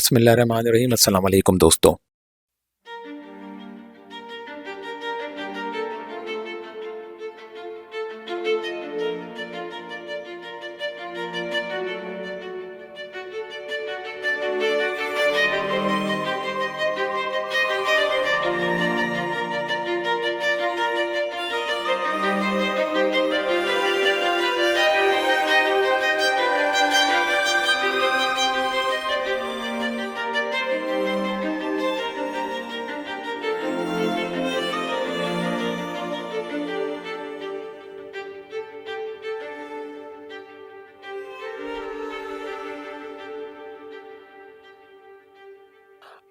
बिस्मिल्लाहिर्रहमानिर्रहीम। अस्सलाम वालेकुम दोस्तों।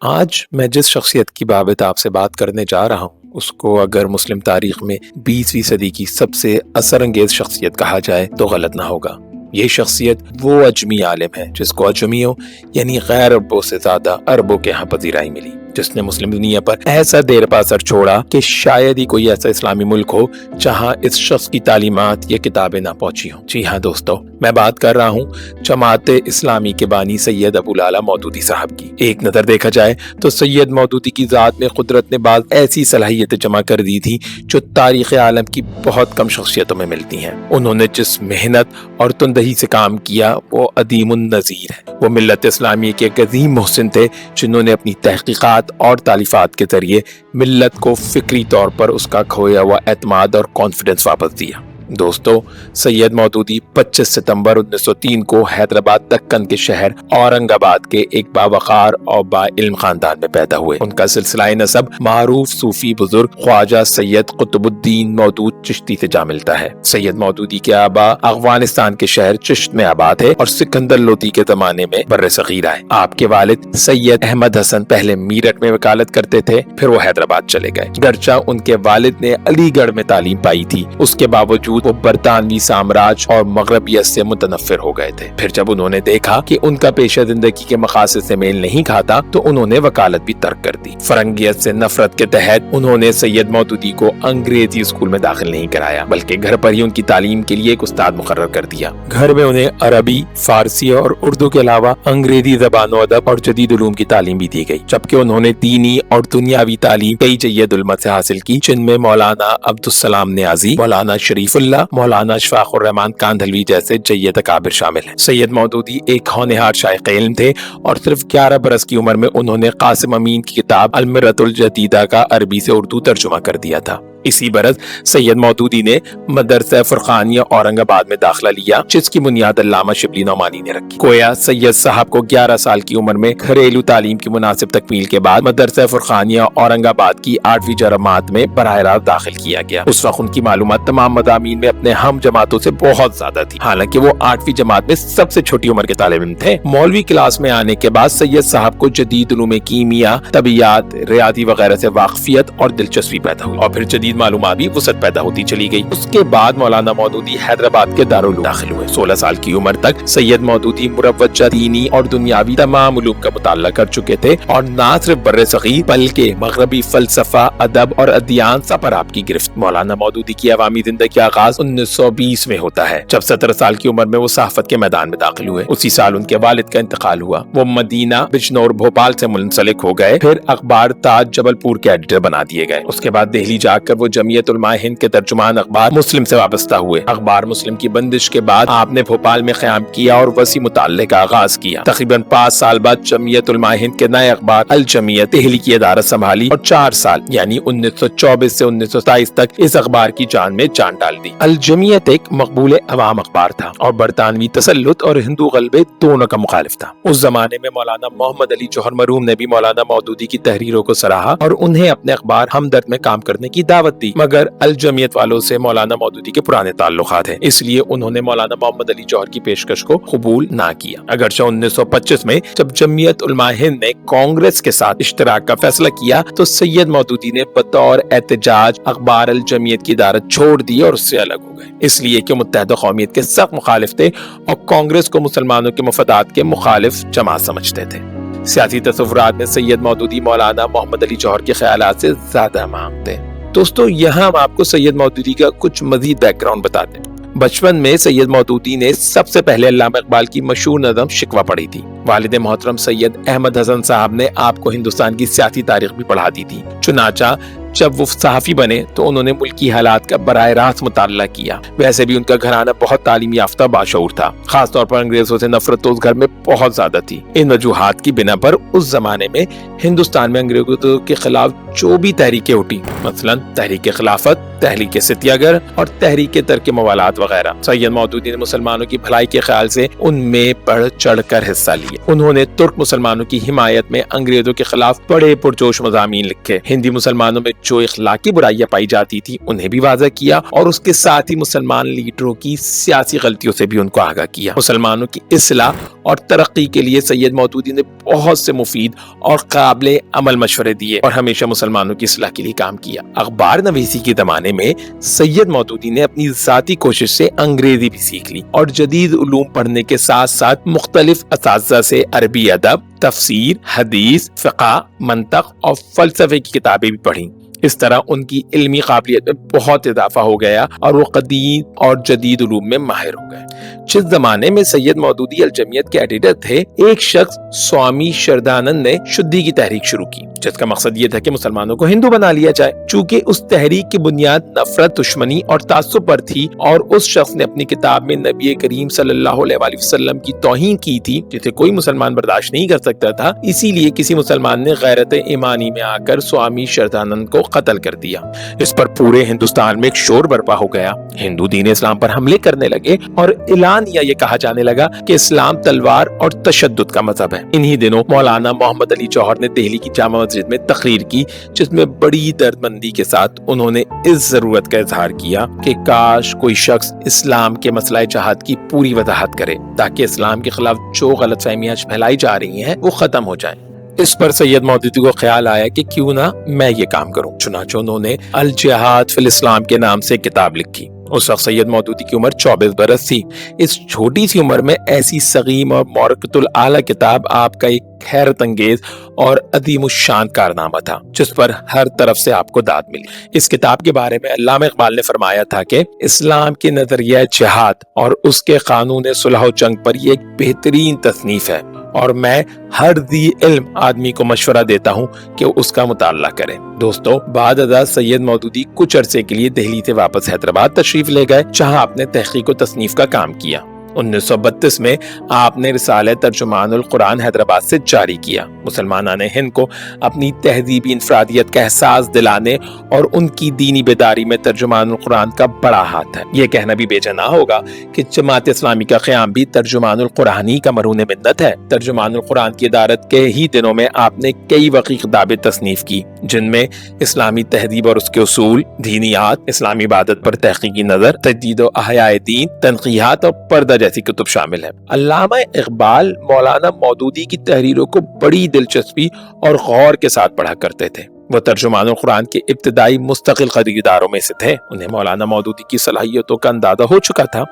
आज मैं जिस शख्सियत की बाबत आपसे बात करने जा रहा हूँ उसको अगर मुस्लिम तारीख में 20वीं सदी की सबसे असरअंगेज शख्सियत कहा जाए तो गलत ना होगा। ये शख्सियत वो अजमी आलिम है जिसको अजमियों यानी गैर अरबों से ज्यादा अरबों के यहाँ पजीराई मिली, जिसने मुस्लिम दुनिया पर ऐसा देरपा असर छोड़ा कि शायद ही कोई ऐसा इस्लामी मुल्क हो जहाँ इस शख्स की तालीमात या किताबें ना पहुंची हों। जी हाँ दोस्तों, मैं बात कर रहा हूँ जमाते इस्लामी के बानी सैयद अबुल आला मौदूदी साहब की। एक नजर देखा जाए तो सैयद मौदूदी की जात में कुदरत ने बाज़ ऐसी सलाहियतें जमा कर दी थी जो तारीख़ आलम की बहुत कम शख्सियतों में मिलती हैं। उन्होंने जिस मेहनत और तुंदही से काम किया वो अदीमुन नज़ीर है। वो मिल्लत इस्लामी के एक अजीम मोहसिन थे जिन्होंने अपनी तहकीकात और तालीफात के जरिए मिल्लत को फिक्री तौर पर उसका खोया हुआ एतमाद और कॉन्फिडेंस वापस दिया। दोस्तों, सैयद मौदूदी 25 सितंबर 1903 को हैदराबाद दक्कन के शहर औरंगाबाद के एक बावकार और बाइल्म खानदान में पैदा हुए। उनका सिलसिला नसब मारूफ सूफी बुजुर्ग ख्वाजा सैयद कुतुबुद्दीन मौदूद चिश्ती से जा मिलता है। सैयद मौदूदी के आबा अफगानिस्तान के शहर चिश्त में आबाद है और सिकंदर लोदी के जमाने में बर्रे सगीर आए। आपके वालिद सैयद अहमद हसन पहले मीरठ में वकालत करते थे, फिर वो हैदराबाद चले गए। गर्चा उनके वालिद ने अलीगढ़ में तालीम पाई थी, उसके बावजूद वो बरतानवी साम्राज्य और मगरबियत से मुतनफिर हो गए थे। फिर जब उन्होंने देखा कि उनका पेशा जिंदगी के मकासद से मेल नहीं खाता तो उन्होंने वकालत भी तर्क कर दी। फरंगियत से नफरत के तहत उन्होंने सैयद मौदूदी को अंग्रेजी स्कूल में दाखिल नहीं कराया, बल्कि घर पर ही उनकी तालीम के लिए एक उस्ताद मुकर्रर कर दिया। घर में उन्हें अरबी, फारसी और उर्दू के अलावा अंग्रेजी ज़बान अदब और जदीद उलूम की तालीम भी दी गई, जबकि उन्होंने दीनी और दुनियावी तालीम कई जय्यद उलमा से हासिल की, जिनमें मौलाना अब्दुस्सलाम नियाज़ी, मौलाना शरीफुल्लाह, मौलाना शफाकुर रहमान कांधलवी जैसे जय्यद अकाबिर शामिल हैं। सैयद मौदूदी एक होनहार शाइख इल्म थे और सिर्फ 11 बरस की उम्र में उन्होंने कासिम अमीन की किताब अल-मिर्रतुल जदीदा का अरबी से उर्दू तर्जुमा कर दिया था। इसी बरस सैयद मौदूदी ने मदरसा फुरकानिया औरंगाबाद में दाखिला लिया, जिसकी बुनियाद अल्लामा शिबली नौमानी ने रखी। गोया सैयद साहब को 11 साल की उम्र में घरेलू तालीम की मुनासिब तकमील के बाद मदरसा फुरकानिया औरंगाबाद की 8वीं जमात में बराह रास्त दाखिल किया गया। उस वक्त उनकी मालूमात तमाम मदामीन में अपने हम जमातों से बहुत ज्यादा थी, हालांकि वो 8वीं जमात में सबसे छोटी उम्र के तालिब इल्म थे। मौलवी क्लास में आने के बाद सैयद साहब को जदीद उलूम कीमिया, तबियात, रियादी वगैरह से वाकफियत और दिलचस्पी पैदा हुई और फिर जदीद मालूमात भी वसत पैदा होती चली गई। उसके बाद मौलाना मौदूदी हैदराबाद के दारुल उलूम दाखिल हुए। 16 साल की उम्र तक सैयद मौदूदी मुरव्वजा दीनी और दुनियावी तमाम उलूम का मुताल्ला कर चुके थे और न सिर्फ बर्रे सगीर बल्कि मगरबी फलसफा, अदब और अदियान सब पर आपकी गिरफ्त। मौलाना मौदूदी की अवामी जिंदगी का आगाज 1920 में होता है, जब 17 साल की उम्र में वो सहाफत के मैदान में दाखिल हुए। उसी साल उनके वालिद का इंतकाल हुआ। वो मदीना, बिजनौर, भोपाल से मुंसलिक हो गए। फिर अखबार ताज जबलपुर के एडिटर बना दिए गए। उसके बाद दिल्ली जाकर वो जमीयत उलमा हिंद के तर्जुमान अखबार मुस्लिम से वाबस्ता हुए। अखबार मुस्लिम की बंदिश के बाद आपने भोपाल में क़याम किया और वसी मुताल्ले का आगाज किया। तकरीबन 5 साल बाद जमीयत उलमा हिंद के नए अखबार अल जमीयत दिल्ली की अदारत संभाली और 4 साल यानी 1924 से 1927 तक इस अखबार की जान में जान डाल दी। अल जमीयत एक मकबूल अवाम अखबार था और बरतानवी तसल्लुत और हिंदू गलबे दोनों का मुखालिफ था। उस जमाने में मौलाना मोहम्मद अली जौहर मरहूम ने भी मौलाना मौदूदी की तहरीरों को सराहा और उन्हें अपने अखबार हमदर्द में काम करने की दावत दी, मगर अल जमीयत वालों से मौलाना मौदूदी के पुराने ताल्लुकात हैं, इसलिए उन्होंने मौलाना मोहम्मद अली जौहर की पेशकश को कबूल ना किया। अगरचे 1925 में जब जमीयत उलमा हिंद ने कांग्रेस के साथ इश्तराक का फैसला किया तो सैयद मौदूदी ने बतौर एहतजाज अखबार अल जमीयत की इदारत छोड़ दी और उससे अलग हो गए, इसलिए कि मुत्तहदा कौमियत के सख्त मुखालिफ थे और कांग्रेस को मुसलमानों के मफादात के मुखालिफ जमात समझते थे। सियासी तसव्वुरात में सैयद मौदूदी मौलाना मोहम्मद अली जौहर के ख्यालात से ज्यादा मांगते हैं। दोस्तों, यहाँ हम आपको सैयद मौदूदी का कुछ मजीद बैकग्राउंड बताते हैं। बचपन में सैयद मौदूदी ने सबसे पहले अल्लामा इकबाल की मशहूर नज़म शिकवा पढ़ी थी। वालिद मोहतरम सैयद अहमद हसन साहब ने आपको हिंदुस्तान की सियासी तारीख भी पढ़ा दी थी। चुनाचा जब वो सहाफ़ी बने तो उन्होंने मुल्की हालात का बराह रास्त मुताला किया। वैसे भी उनका घराना बहुत तालीम याफ्ता बाशऊर था, खासतौर पर अंग्रेजों से नफरत तो उस घर में बहुत ज्यादा थी। इन वजूहात की बिना पर उस जमाने में हिंदुस्तान में अंग्रेजों के खिलाफ जो भी तहरीकें उठी, मसलन तहरीक खिलाफत, तहरीक सितियागर और तहरीक तर्क मवालात वगैरह, सैयद मौदूदी ने मुसलमानों की भलाई के ख्याल से उनमें बढ़ चढ़ कर हिस्सा लिया। उन्होंने तुर्क मुसलमानों की हिमायत में अंग्रेजों के खिलाफ बड़े पुरजोश मज़ामीन लिखे। हिंदी मुसलमानों में जो इखलाकी बुराइयां पाई जाती थी उन्हें भी वाज़ा किया और उसके साथ ही मुसलमान लीडरों की सियासी गलतियों से भी उनको आगाह किया। मुसलमानों की इस्लाह और तरक्की के लिए सैयद मौदूदी ने बहुत से मुफीद और काबिल अमल मशवरे दिए और हमेशा मुसलमानों की इस्लाह के लिए काम किया। अखबार नवीसी के जमाने में सैयद मौदूदी ने अपनी जाती कोशिश से अंग्रेजी भी सीख ली और जदीद उलूम पढ़ने के साथ साथ मुख्तलिफ असातिज़ा से अरबी अदब, तफसीर, हदीस, फ़िक़्ह, मंतक और फ़लसफ़े की किताबें भी पढ़ी। इस तरह उनकी इल्मी काबिलियत में बहुत इजाफा हो गया और वो कदीम और जदीद उलूम में माहिर हो गए। जिस जमाने में सैयद मौदूदी अल जमियत के एडिटर थे, एक शख्स स्वामी शरदानंद ने शुद्धि की तहरीक शुरू की, जिसका मकसद ये था कि मुसलमानों को हिंदू बना लिया जाए। चूंकि उस तहरीक की बुनियाद नफरत, दुश्मनी और तासुब पर थी और उस शख्स ने अपनी किताब में नबी करीम सल्लल्लाहु अलैहि वसल्लम की तौहीन की थी, जिसे कोई मुसलमान बर्दाश्त नहीं कर सकता था, इसीलिए किसी मुसलमान ने गैरत ईमानी में आकर स्वामी शरदानंद को कत्ल कर दिया। इस पर पूरे हिंदुस्तान में एक शोर बर्पा हो गया। हिंदू दीन इस्लाम पर हमले करने लगे और या ये कहा जाने लगा कि इस्लाम तलवार और तशद्दुद का मजहब है। इन्हीं दिनों मौलाना मोहम्मद अली जौहर ने दिल्ली की जामा मस्जिद में तकरीर की, जिसमें बड़ी दर्दमंदी के साथ उन्होंने इस जरूरत का इजहार किया कि काश कोई शख्स इस्लाम के मसला जहाद की पूरी वजाहत करे ताकि इस्लाम के खिलाफ जो गलतफहमियां फैलाई जा रही हैं वो खत्म हो जाए। इस पर सैयद मौदूदी को ख्याल आया कि क्यों ना मैं ये काम करूं। चुनांचे उन्होंने अल जिहाद फिल इस्लाम के नाम से किताब लिखी। उस वक्त सैयद मौदूदी की उम्र 24 बरस थी। इस छोटी सी उम्र में ऐसी सगीम और मौरकतुल आला किताब आपका एक हैरत अंगेज और अदीम शान कारनामा था, जिस पर हर तरफ से आपको दाद मिली। इस किताब के बारे में अल्लामा इकबाल ने फरमाया था कि इस्लाम के नजरिया जिहाद और उसके कानून सुलह जंग पर यह एक बेहतरीन तसनीफ है और मैं हर दी इल्म आदमी को मशवरा देता हूँ कि उसका मुताला करें। दोस्तों, बाद अदा सैयद मौदूदी कुछ अरसे के लिए दिल्ली से वापस हैदराबाद तशरीफ ले गए, जहाँ आपने तहकीक व तसनीफ का काम किया। 1932 में आपने रिसाले तर्जुमानुल कुरान हैदराबाद से जारी किया। मुसलमानान हिंद को अपनी तहजीबी इंफरादियत का एहसास दिलाने और उनकी दीनी बेदारी में तर्जुमानुल कुरान का बड़ा हाथ है। ये कहना भी बेजना होगा कि जमात इस्लामी का क़याम भी तर्जुमानुल कुरानी का मरून मिन्नत है। तर्जुमानुल कुरान की इदारत के ही दिनों में आपने कई वक़ी किताबें तसनीफ की, जिनमें इस्लामी तहजीब और उसके उसूल, दीनियात, इस्लामी इबादत पर तहकीकी नजर, तजदीद व अहयाए दीन, तनक़ीहात और पर्दा जैसी कुतुब शामिल है। अल्लामा इकबाल मौलाना मौदूदी की तहरीरों को बड़ी दिलचस्पी और गौर के साथ पढ़ा करते थे। वो तर्जुमानुल कुरान के इब्तिदाई मुस्तकिल खरीदारों में से थे। उन्हें मौलाना मौदूदी की सलाहियतों का अंदाजा हो चुका था।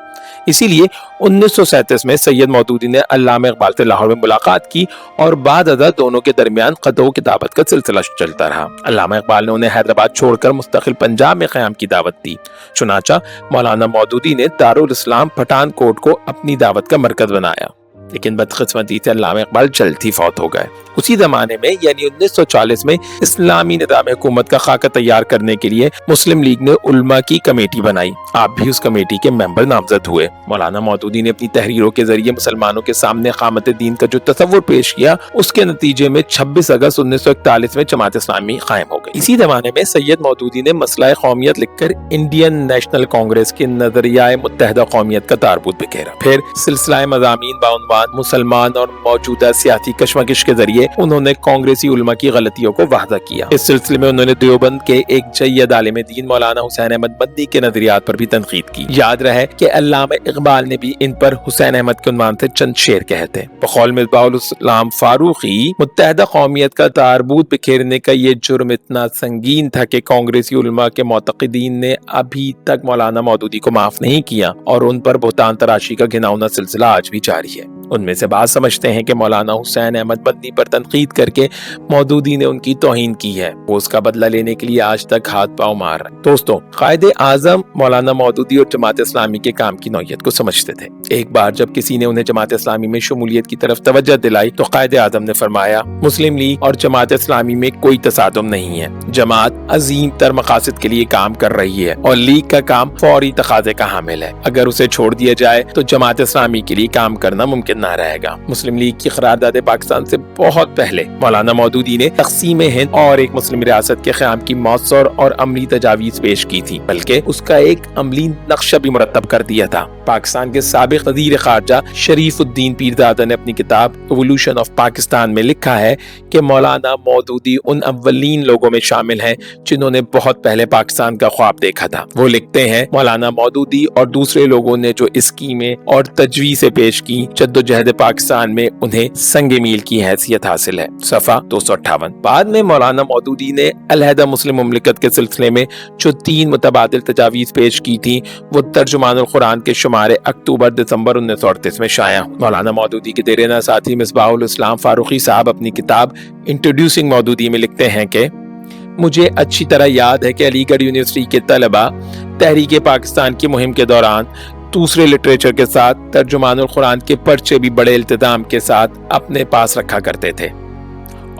इसीलिए 1937 में सैयद मौदूदी ने अल्लामा इकबाल से लाहौर में मुलाकात की और बाद अदा दोनों के दरमियान ख़त व किताबत का सिलसिला चलता रहा। अल्लामा इकबाल ने उन्हें हैदराबाद छोड़कर मुस्तकिल पंजाब में क़याम की दावत दी। चुनाचा मौलाना मौदूदी ने दारुल इस्लाम पठानकोट को अपनी दावत का मरकज बनाया, लेकिन बदकिस्मती से अल्लामा इकबाल जल्द ही फौत हो गए। उसी जमाने में यानी 1940 में इस्लामी निज़ाम हुकूमत का खाका तैयार करने के लिए मुस्लिम लीग ने उलमा की कमेटी बनाई। आप भी उस कमेटी के मेंबर नामजद हुए। मौलाना मौदूदी ने अपनी तहरीरों के जरिए मुसलमानों के सामने क़यामत दीन का जो तसव्वुर पेश किया, उसके नतीजे में 26 अगस्त 1941 में जमात इस्लामी कायम हो गई। इसी जमाने में सैयद मौदूदी ने मसला कौमियत लिखकर इंडियन नेशनल कांग्रेस के नजरिया मुत्तहदा कौमियत का तारबूत बिखेरा। फिर सिलसिला मज़ामीन बाउनवान मुसलमान और मौजूदा सियासी कशमकश के जरिए उन्होंने कांग्रेसी उलमा की गलतियों को वाज़ा किया। इस सिलसिले में उन्होंने देवबंद के एक जय्यद आलिम दीन मौलाना हुसैन अहमद बंदी के नजरियात पर भी तनकीद की। याद रहे कि अल्लामा इकबाल ने भी इन पर हुसैन अहमद के उन्वान से चंद शेर कहे थे। बकौल मिसबाहुल इस्लाम फारूकी, मुत्तहदा कौमियत का तारबूत बिखेरने का ये जुर्म इतना संगीन था कि कांग्रेसी उलमा के मोतक़िदीन ने अभी तक मौलाना मौदूदी को माफ नहीं किया और उन पर बुहतान तराशी का घिनौना सिलसिला आज भी जारी है। ان میں سے بعض سمجھتے ہیں کہ مولانا حسین احمد مدنی پر تنقید کر کے مودودی نے ان کی توہین کی ہے، وہ اس کا بدلہ لینے کے لیے آج تک ہاتھ پاؤں مار رہے ہیں۔ دوستوں، قائد اعظم مولانا مودودی اور جماعت اسلامی کے کام کی نوعیت کو سمجھتے تھے۔ ایک بار جب کسی نے انہیں جماعت اسلامی میں شمولیت کی طرف توجہ دلائی تو قائد اعظم نے فرمایا، مسلم لیگ اور جماعت اسلامی میں کوئی تصادم نہیں ہے، جماعت عظیم تر مقاصد کے لیے کام کر رہی ہے اور لیگ کا کام فوری تقاضے کا حامل ہے، اگر اسے چھوڑ دیا جائے تو جماعت اسلامی کے لیے کام کرنا ممکن نہ رہے گا۔ مسلم لیگ کی قرارداد پاکستان سے بہت پہلے مولانا مودودی نے تقسیم ہند اور ایک مسلم ریاست کے قیام کی مؤثر اور عملی تجاویز پیش کی تھی، بلکہ اس کا ایک عملی نقشہ بھی مرتب کر دیا تھا۔ پاکستان کے سابق وزیر خارجہ شریف الدین پیرزادہ نے اپنی کتاب ایوولوشن آف پاکستان میں لکھا ہے کہ مولانا مودودی ان اولین لوگوں میں شامل ہیں جنہوں نے بہت پہلے پاکستان کا خواب دیکھا تھا۔ وہ لکھتے ہیں، مولانا مودودی اور دوسرے لوگوں نے جو اسکیمیں اور تجویزیں پیش کی، جدوجہد پاکستان میں انہیں سنگ میل کی حیثیت حاصل ہے۔ صفحہ 258۔ بعد میں مولانا مودودی نے علیحدہ مسلم مملکت کے سلسلے میں جو 3 متبادل تجاویز پیش کی تھی وہ ترجمان القرآن کے شمارے اکتوبر دسمبر 1938 میں شائع ہوئی۔ مولانا مودودی کے دیرینہ ساتھی مصباح الاسلام فاروقی صاحب اپنی کتاب انٹروڈیوسنگ مودودی میں لکھتے ہیں کہ مجھے اچھی طرح یاد ہے کہ علی گڑھ یونیورسٹی کے طلباء تحریک پاکستان کی مہم کے دوران دوسرے لٹریچر کے ساتھ ترجمان القرآن کے پرچے بھی بڑے التزام کے ساتھ اپنے پاس رکھا کرتے تھے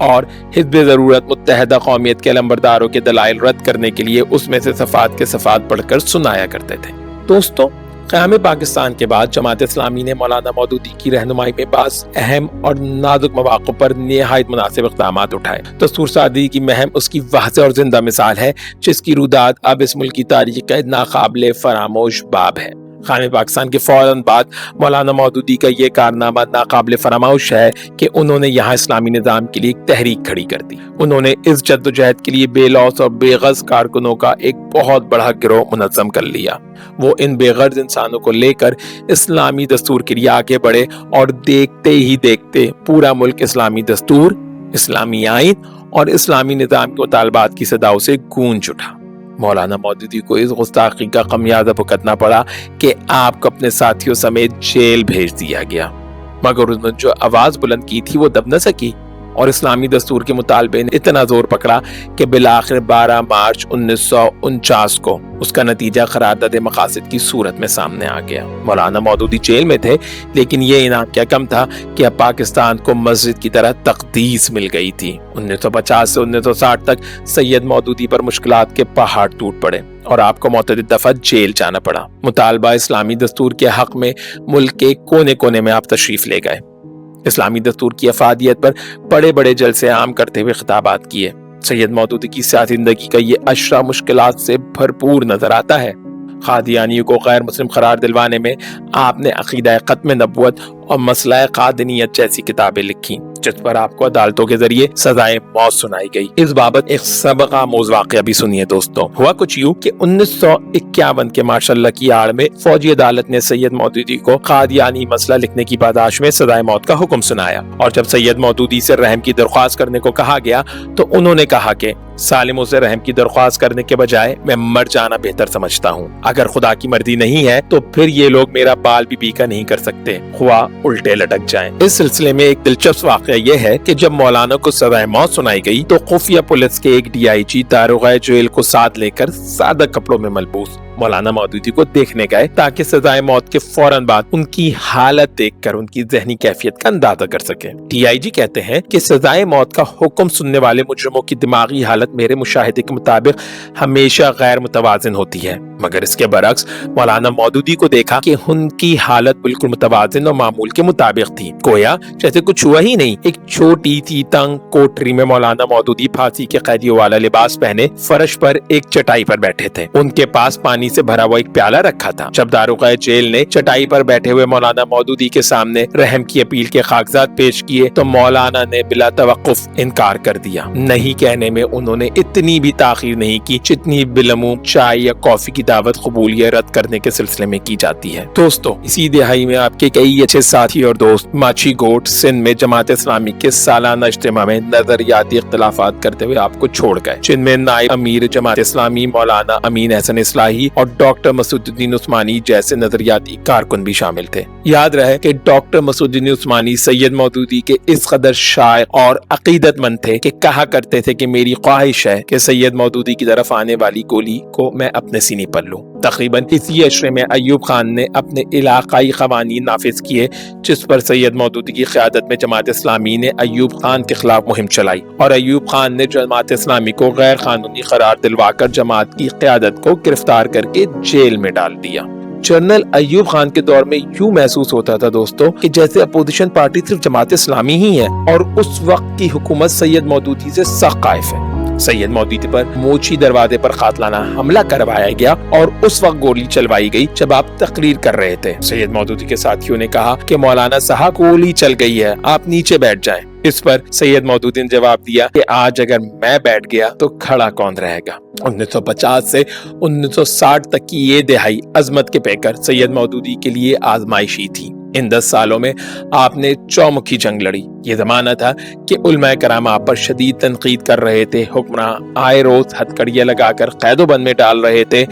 اور حزب ضرورت متحدہ قومیت کے علمبرداروں کے دلائل رد کرنے کے لیے اس میں سے صفحات کے صفحات پڑھ کر سنایا کرتے تھے۔ دوستوں، قیام پاکستان کے بعد جماعت اسلامی نے مولانا مودودی کی رہنمائی میں بعض اہم اور نازک مواقع پر نہایت مناسب اقدامات اٹھائے۔ دستور سازی کی مہم اس کی واضح اور زندہ مثال ہے، جس کی روداد اب اس ملک کی تاریخ کا ناقابل فراموش باب ہے۔ قیام پاکستان کے فوراً بعد مولانا مودودی کا یہ کارنامہ ناقابل فراموش ہے کہ انہوں نے یہاں اسلامی نظام کے لیے ایک تحریک کھڑی کر دی۔ انہوں نے اس جدوجہد کے لیے بے لوث اور بے غرض کارکنوں کا ایک بہت بڑا گروہ منظم کر لیا۔ وہ ان بے غرض انسانوں کو لے کر اسلامی دستور کے لیے آگے بڑھے اور دیکھتے ہی دیکھتے پورا ملک اسلامی دستور، اسلامی آئین اور اسلامی نظام کے مطالبات کی صداؤں سے گونج اٹھا۔ مولانا مودودی کو اس گستاخی کا خمیازہ بھگتنا پڑا کہ آپ کو اپنے ساتھیوں سمیت جیل بھیج دیا گیا، مگر انہوں نے جو آواز بلند کی تھی وہ دب نہ سکی اور اسلامی دستور کے مطالبے نے اتنا زور پکڑا کہ بالآخر 12 مارچ 1949 کو اس کا نتیجہ قرارداد مقاصد کی صورت میں سامنے آ گیا۔ مولانا مودودی جیل میں تھے، لیکن یہ انعام کیا کم تھا کہ اب پاکستان کو مسجد کی طرح تقدیس مل گئی تھی۔ 1950 سے 1960 تک سید مودودی پر مشکلات کے پہاڑ ٹوٹ پڑے اور آپ کو متعدد دفعہ جیل جانا پڑا۔ مطالبہ اسلامی دستور کے حق میں ملک کے کونے کونے میں آپ تشریف لے گئے، اسلامی دستور کی افادیت پر بڑے بڑے جلسے عام کرتے ہوئے خطابات کیے۔ سید مودودی کی سیاسی زندگی کا یہ اشرا مشکلات سے بھرپور نظر آتا ہے۔ قادیانیوں کو غیر مسلم قرار دلوانے میں آپ نے عقیدہ ختم نبوت اور مسئلہ قادنیت جیسی کتابیں لکھی، جس پر آپ کو عدالتوں کے ذریعے سزائے موت سنائی گئی۔ اس بابت ایک سبق آموز واقعہ بھی سنیے دوستوں۔ ہوا کچھ یوں کہ 1951 کے مارشل لا کی آڑ میں فوجی عدالت نے سید مودودی کو قادیانی مسئلہ لکھنے کی پاداش میں سزائے موت کا حکم سنایا، اور جب سید مودودی سے رحم کی درخواست کرنے کو کہا گیا تو انہوں نے کہا کہ سالموں سے رحم کی درخواست کرنے کے بجائے میں مر جانا بہتر سمجھتا ہوں۔ اگر خدا کی مرضی نہیں ہے تو پھر یہ لوگ میرا بال بھی بیکا نہیں کر سکتے، خواہ الٹے لٹک جائیں۔ اس سلسلے میں ایک دلچسپ واقعہ یہ ہے کہ جب مولانا کو سزائے موت سنائی گئی تو خفیہ پولیس کے ایک DIG داروغہ جیل کو ساتھ لے کر سادہ کپڑوں میں ملبوس مولانا مودودی کو دیکھنے گئے تاکہ سزائے موت کے فوراً بعد ان کی حالت دیکھ کر ان کی ذہنی کیفیت کا اندازہ کر سکے۔ DIG کہتے ہیں کہ سزائے موت کا حکم سننے والے مجرموں کی دماغی حالت میرے مشاہدے کے مطابق ہمیشہ غیر متوازن ہوتی ہے، مگر اس کے برعکس مولانا مودودی کو دیکھا کہ ان کی حالت بالکل متوازن اور معمول کے مطابق تھی، گویا جیسے کچھ ہوا ہی نہیں۔ ایک چھوٹی سی تنگ کوٹری میں مولانا مودودی پھانسی کے قیدیوں والا لباس پہنے فرش پر ایک چٹائی پر بیٹھے تھے، ان کے پاس پانی سے بھرا ہوا ایک پیالہ رکھا تھا۔ جب داروغہ جیل نے چٹائی پر بیٹھے ہوئے مولانا مودودی کے سامنے رحم کی اپیل کے کاغذات پیش کیے تو مولانا نے بلا توقف انکار کر دیا۔ نہیں کہنے میں انہوں نے اتنی بھی تاخیر نہیں کی جتنی بالعموم چائے یا کافی کی دعوت قبول یا رد کرنے کے سلسلے میں کی جاتی ہے۔ دوستو، اسی دہائی میں آپ کے کئی اچھے ساتھی اور دوست ماچھی گوٹ سندھ میں جماعت اسلامی کے سالانہ اجتماع میں نظریاتی اختلافات کرتے ہوئے آپ کو چھوڑ گئے، جن میں نائب امیر جماعت اسلامی مولانا امین احسن اصلاحی اور ڈاکٹر مسعود الدین عثمانی جیسے نظریاتی کارکن بھی شامل تھے۔ یاد رہے کہ ڈاکٹر مسعود الدین عثمانی سید مودودی کے اس قدر شائق اور عقیدت مند تھے کہ کہا کرتے تھے کہ میری خواہش ہے کہ سید مودودی کی طرف آنے والی گولی کو میں اپنے سینے پر لوں۔ تقریباً اسی عشرے میں ایوب خان نے اپنے علاقائی قوانین نافذ کیے، جس پر سید مودودی کی قیادت میں جماعت اسلامی نے ایوب خان کے خلاف مہم چلائی، اور ایوب خان نے جماعت اسلامی کو غیر قانونی قرار دلوا کر جماعت کی قیادت کو گرفتار کر کے جیل میں ڈال دیا۔ جنرل ایوب خان کے دور میں یوں محسوس ہوتا تھا دوستو کہ جیسے اپوزیشن پارٹی صرف جماعت اسلامی ہی ہے اور اس وقت کی حکومت سید مودودی سے سخت خائف ہے۔ سید مودودی پر موچی دروازے پر قاتلانہ حملہ کروایا گیا اور اس وقت گولی چلوائی گئی جب آپ تقریر کر رہے تھے۔ سید مودودی کے ساتھیوں نے کہا کہ مولانا صاحب گولی چل گئی ہے، آپ نیچے بیٹھ جائیں۔ اس پر سید مودودی نے جواب دیا کہ آج اگر میں بیٹھ گیا تو کھڑا کون رہے گا۔ 1950 سے 1960 تک کی یہ دہائی عظمت کے پیکر سید مودودی کے لیے آزمائشی تھی۔ ان 10 سالوں میں آپ نے چومکھی جنگ لڑی۔ یہ زمانہ تھا کہ علماء کرام آپ پر شدید تنقید کر رہے تھے، حکمراں آئے روز ہتھکڑیاں لگا کر قید و بند میں ڈال رہے تھے،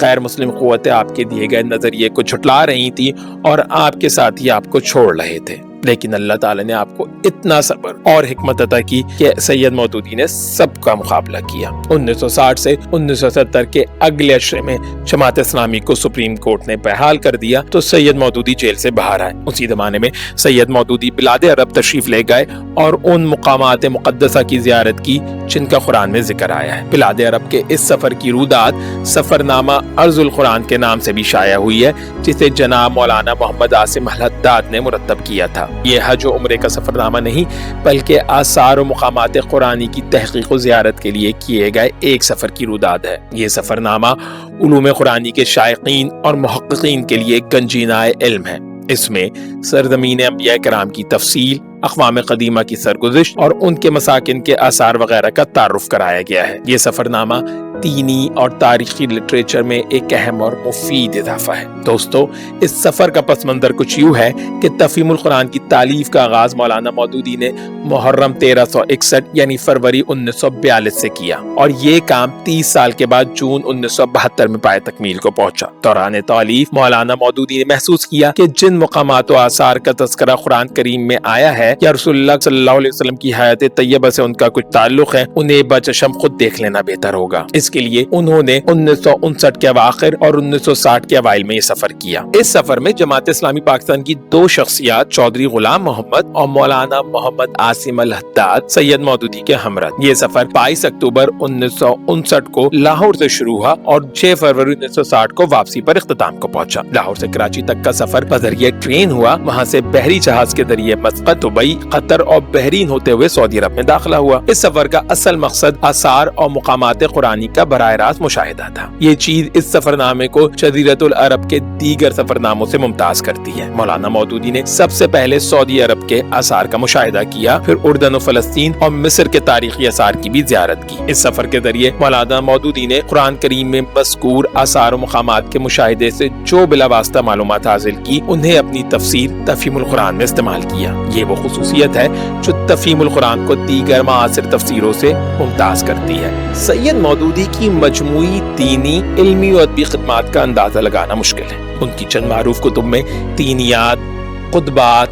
غیر مسلم قوتیں آپ کے دیے گئے نظریے کو جھٹلا رہی تھی اور آپ کے ساتھی آپ کو چھوڑ رہے تھے۔ لیکن اللہ تعالیٰ نے آپ کو اتنا صبر اور حکمت عطا کی کہ سید مودودی نے سب کا مقابلہ کیا۔ 1960 سے 1970 کے اگلے عشرے میں جماعت اسلامی کو سپریم کورٹ نے بحال کر دیا تو سید مودودی جیل سے باہر آئے۔ اسی زمانے میں سید مودودی بلاد عرب تشریف لے گئے اور ان مقامات مقدسہ کی زیارت کی جن کا قرآن میں ذکر آیا ہے۔ بلاد عرب کے اس سفر کی روداد سفر نامہ ارض القرآن کے نام سے بھی شائع ہوئی ہے، جسے جناب مولانا محمد عاصم الحداد نے مرتب کیا تھا۔ یہ حج و عمرے کا سفر نامہ نہیں بلکہ آثار و مقامات قرآنی کی تحقیق و زیارت کے لیے کیے گئے ایک سفر کی روداد ہے۔ یہ سفر نامہ علوم قرآنی کے شائقین اور محققین کے لیے گنجینہ علم ہے۔ اس میں سرزمین انبیاء کرام کی تفصیل، اقوام قدیمہ کی سرگزشت اور ان کے مساکن کے آثار وغیرہ کا تعارف کرایا گیا ہے۔ یہ سفر نامہ دینی اور تاریخی لٹریچر میں ایک اہم اور مفید اضافہ ہے۔ دوستو، اس سفر کا پس منظر کچھ یوں ہے کہ تفہیم القرآن کی تالیف کا آغاز مولانا مودودی نے محرم 1361 یعنی فروری 1942 سے کیا، اور یہ کام 30 سال کے بعد جون 1972 میں پائے تکمیل کو پہنچا۔ دوران تالیف مولانا مودودی نے محسوس کیا کہ جن مقامات و آثار کا تذکرہ قرآن کریم میں آیا ہے یا رسول اللہ صلی اللہ علیہ وسلم کی حیات طیبہ سے ان کا کچھ تعلق ہے، انہیں بچشم خود دیکھ لینا بہتر ہوگا۔ اس کے لیے انہوں نے 1959 کے اواخر اور 1960 کے اوائل میں یہ سفر کیا۔ اس سفر میں جماعت اسلامی پاکستان کی 2 شخصیات چودھری غلام محمد اور مولانا محمد عاصم الحداد سید مودودی کے ہمراہ۔ یہ سفر 22 اکتوبر 1959 کو لاہور سے شروع ہوا اور 6 فروری 1960 کو واپسی پر اختتام کو پہنچا۔ لاہور سے کراچی تک کا سفر بذریعہ ٹرین ہوا، وہاں سے بحری جہاز کے ذریعے مسقط، دبئی، قطر اور بحرین ہوتے ہوئے سعودی عرب میں داخلہ ہوا۔ اس سفر کا اصل مقصد آثار اور مقامات قرآنی کا براہ راست مشاہدہ تھا۔ یہ چیز اس سفر نامے کو جزیرۃ العرب کے دیگر سفر ناموں سے ممتاز کرتی ہے۔ مولانا مودودی نے سب سے پہلے سعودی عرب کے آثار کا مشاہدہ کیا، پھر اردن و فلسطین اور مصر کے تاریخی آثار کی بھی زیارت کی۔ اس سفر کے ذریعے مولانا مودودی نے قرآن کریم میں مذکور آثار و مقامات کے مشاہدے سے جو بلا واسطہ معلومات حاصل کی، انہیں اپنی تفسیر تفہیم القرآن میں استعمال کیا۔ یہ وہ خصوصیت ہے جو تفہیم القرآن کو دیگر معاصر تفسیروں سے ممتاز کرتی ہے۔ سید مودودی کی مجموعی دینی، علمی و ادبی خدمات کا اندازہ لگانا مشکل ہے۔ ان کی چند معروف کتب میں دینیات، خطبات،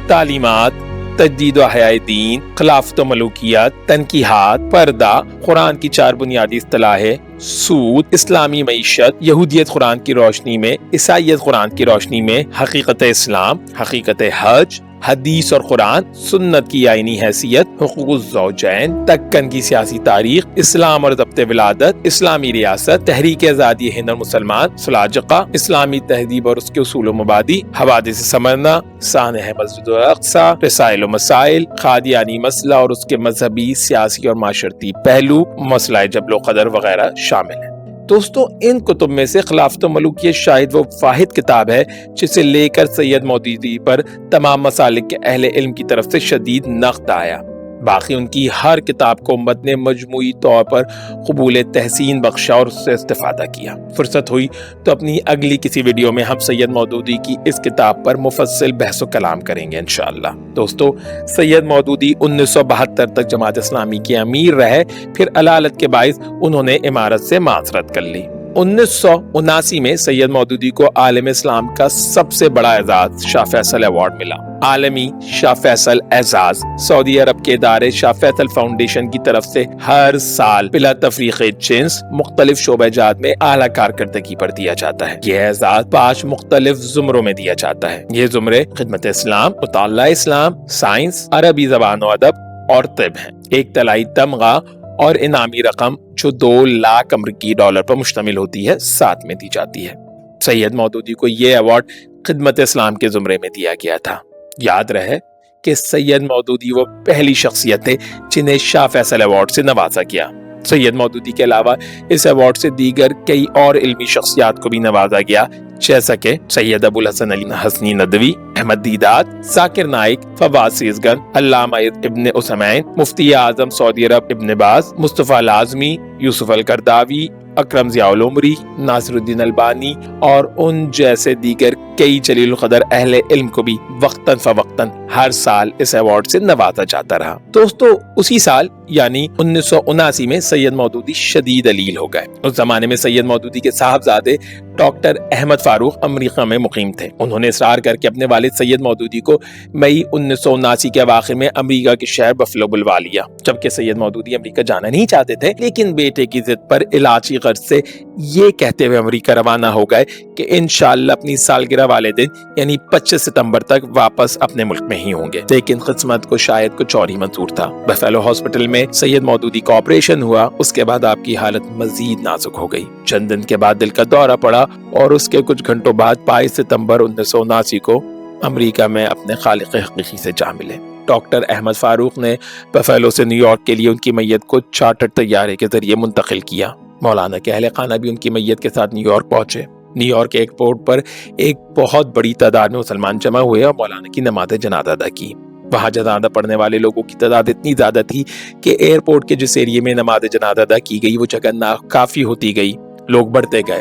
تعلیمات، تجدید و احیاء دین، خلافت و ملوکیت، تنقیحات، پردہ، قرآن کی 4 بنیادی اصطلاحیں، سود، اسلامی معیشت، یہودیت قرآن کی روشنی میں، عیسائیت قرآن کی روشنی میں، حقیقت اسلام، حقیقت حج، حدیث اور قرآن، سنت کی آئینی حیثیت، حقوق الزوجین، دکن کی سیاسی تاریخ، اسلام اور ضبط ولادت، اسلامی ریاست، تحریک آزادی ہند اور مسلمان، سلاجقہ، اسلامی تہذیب اور اس کے اصول و مبادی، حوادث سمرنا، سانحہ مسجد الاقصی، رسائل و مسائل، قادیانی مسئلہ اور اس کے مذہبی، سیاسی اور معاشرتی پہلو، مسئلہ جبل و قدر وغیرہ شامل ہیں۔ دوستو، ان کتب میں سے خلافت و ملوکیت شاید وہ واحد کتاب ہے جسے لے کر سید مودودی پر تمام مسالک کے اہل علم کی طرف سے شدید نقد آیا۔ باقی ان کی ہر کتاب کو امت نے مجموعی طور پر قبول تحسین بخشا اور اس سے استفادہ کیا۔ فرصت ہوئی تو اپنی اگلی کسی ویڈیو میں ہم سید مودودی کی اس کتاب پر مفصل بحث و کلام کریں گے انشاءاللہ۔ دوستو، سید مودودی 1972 تک جماعت اسلامی کے امیر رہے، پھر علالت کے باعث انہوں نے امارت سے معذرت کر لی۔ 1979 में सैयद मौदूदी को आलम इस्लाम का सबसे बड़ा एजाज शाह फैसल अवार्ड मिला। आलमी शाह फैसल एजाज सऊदी अरब के इदारे शाह फैसल फाउंडेशन की तरफ से हर साल बिला तफरीक जिन्स मुख्तलिफ शोबेजात में आला कारकर्दगी पर दिया जाता है। यह एजाज 5 मुख्तलिफ जुमरों में दिया जाता है। ये जुमरे खिदमत इस्लाम, मुताल्ला इस्लाम, साइंस, अरबी ज़बान व अदब और तिब हैं। एक तलाई तमगा और इनामी रकम जो 2 लाख अमरीकी डॉलर पर मुश्तमिल होती है साथ में दी जाती है। सैयद मौदूदी को ये अवार्ड खिदमत इस्लाम के जुमरे में दिया गया था। याद रहे कि सैयद मौदूदी वो पहली शख्सियत थे जिन्हें शाह फैसल अवार्ड से नवाजा गया। सैयद मौदूदी के अलावा इस अवार्ड से दीगर कई और इल्मी शख्सियात को भी नवाजा गया, जैसा कि सैयद अबुल हसन अली हसनी नदवी, अहमद दीदात, जाकिर नाइक, फवाद सीसगन, अल्लामा इब्न उसमैन, मुफ्ती आजम सऊदी अरब इब्न बाज, मुस्तफा लाजमी, यूसुफ अल करदावी, अकरम ज़ियाउल उमरी, नासिरुद्दीन अलबानी और उन जैसे दीगर कई जलील कदर अहले इल्म को भी वक्तन फवक्तन हर साल इस अवार्ड से नवाजा जाता रहा। दोस्तों, उसी साल यानी 1979 में सैयद मौदूदी शदीद अलील हो गए। उस जमाने में सैयद मौदूदी के साहबजादे डॉक्टर अहमद फारूक अमेरिका में मुकीम थे। उन्होंने इसरार करके अपने वालिद सैयद मौदूदी को मई 1979 के अवाखिर में अमेरिका के शहर बफलो बुलवा लिया। जबकि सैयद मौदूदी अमेरिका जाना नहीं चाहते थे, लेकिन बेटे की जिद पर इलाज की गर्ज से ये कहते हुए अमेरिका रवाना हो गए कि इंशाअल्लाह अपनी सालगिरह वाले दिन यानी 25 सितंबर तक वापस अपने मुल्क में ही होंगे। लेकिन किस्मत को शायद कुछ और ही मंजूर था। बफेलो हॉस्पिटल में सैयद मौदूदी का ऑपरेशन हुआ। उसके बाद आपकी हालत मजीद नाजुक हो गई। चंद दिन के बाद दिल का दौरा पड़ा और उसके कुछ घंटों बाद 22 सितंबर 1979 को अमेरिका में अपने खालिक हकीकी से जा मिले। डॉक्टर अहमद फारूक ने बफेलो से न्यूयॉर्क के लिए उनकी मैयत को चार्टर्ड तैयारे के जरिए मुंतकिल किया। मौलाना के अहले खाना भी उनकी मैयत के साथ न्यूयॉर्क पहुंचे। न्यूयॉर्क एयरपोर्ट पर एक बहुत बड़ी तादाद में मुसलमान जमा हुए और मौलाना की नमाज़ जनाजा अदा की। वहां जनाजा पढ़ने वाले लोगों की तादाद इतनी ज्यादा थी कि एयरपोर्ट के जिस एरिया में नमाज जनाजा अदा की गई वो जगह नाकाफी होती गई, लोग बढ़ते गए।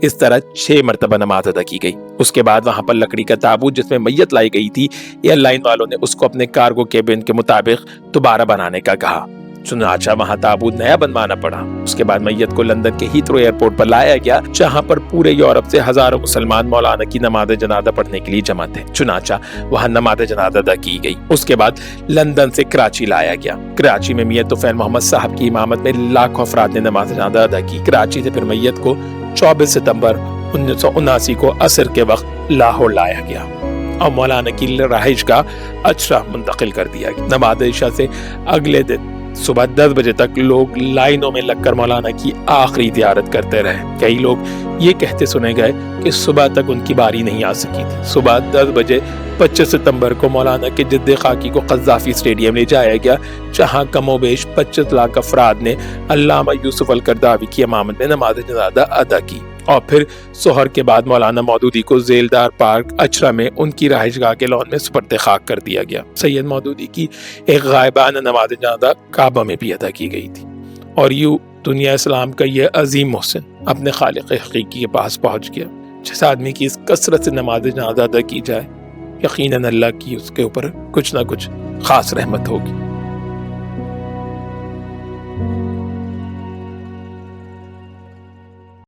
इस तरह 6 मरतबा नमाज अदा की गई। उसके बाद वहां पर लकड़ी का ताबूत जिसमें मैयत लाई गई थी, एयरलाइन वालों ने उसको अपने कार्गो केबिन के मुताबिक दोबारा बनाने का कहा। चुनाचा वहां ताबूत नया बनवाना पड़ा। उसके बाद मैयत को लंदन के हीथ्रो एयरपोर्ट पर लाया गया, जहां पर पूरे यूरोप से हजारों मुसलमान मौलाना की नमाज जनाजा पढ़ने के लिए जमा थे। चुनाचा वहां नमाज जनाजा अदा की गई। उसके बाद लंदन से कराची लाया गया। कराची में मियां तुफैल मोहम्मद साहब की इमामत में लाखों अफराद ने नमाज जनाजा अदा की। कराची से फिर मैयत को 24 सितंबर 1979 को असर के वक्त लाहौर लाया गया और मौलाना की रहाइश का अचरा मुंतकिल कर दिया गया। नमाज इशा से अगले दिन सुबह 10 बजे तक लोग लाइनों में लगकर मौलाना की आखिरी ज़ियारत करते रहे। कई लोग ये कहते सुने गए कि सुबह तक उनकी बारी नहीं आ सकी थी। सुबह 10 बजे 25 सितंबर को मौलाना के जिद्दे खाकी को क़ज़्ज़ाफ़ी स्टेडियम ले जाया गया, जहां कमोबेश 25 लाख अफराद ने अल्लामा यूसुफ अल करदावी की इमामत में नमाज जनाजा अदा की। और फिर सोहर के बाद मौलाना मौदूदी को ज़ेलदार पार्क अचरा में उनकी रहाइशगाह के लॉन में सुपर्द खाक कर दिया गया। सैयद मौदूदी की एक गायबाना नमाज जनाजा काबा में भी अदा की गई थी। और यूं दुनिया इस्लाम का यह अजीम मोहसिन अपने खालिक हकीकी के पास पहुंच गया। जिस आदमी की इस कसरत से नमाज जनाजा अदा की जाए, यकीनन अल्लाह की उसके ऊपर कुछ ना कुछ खास रहमत होगी।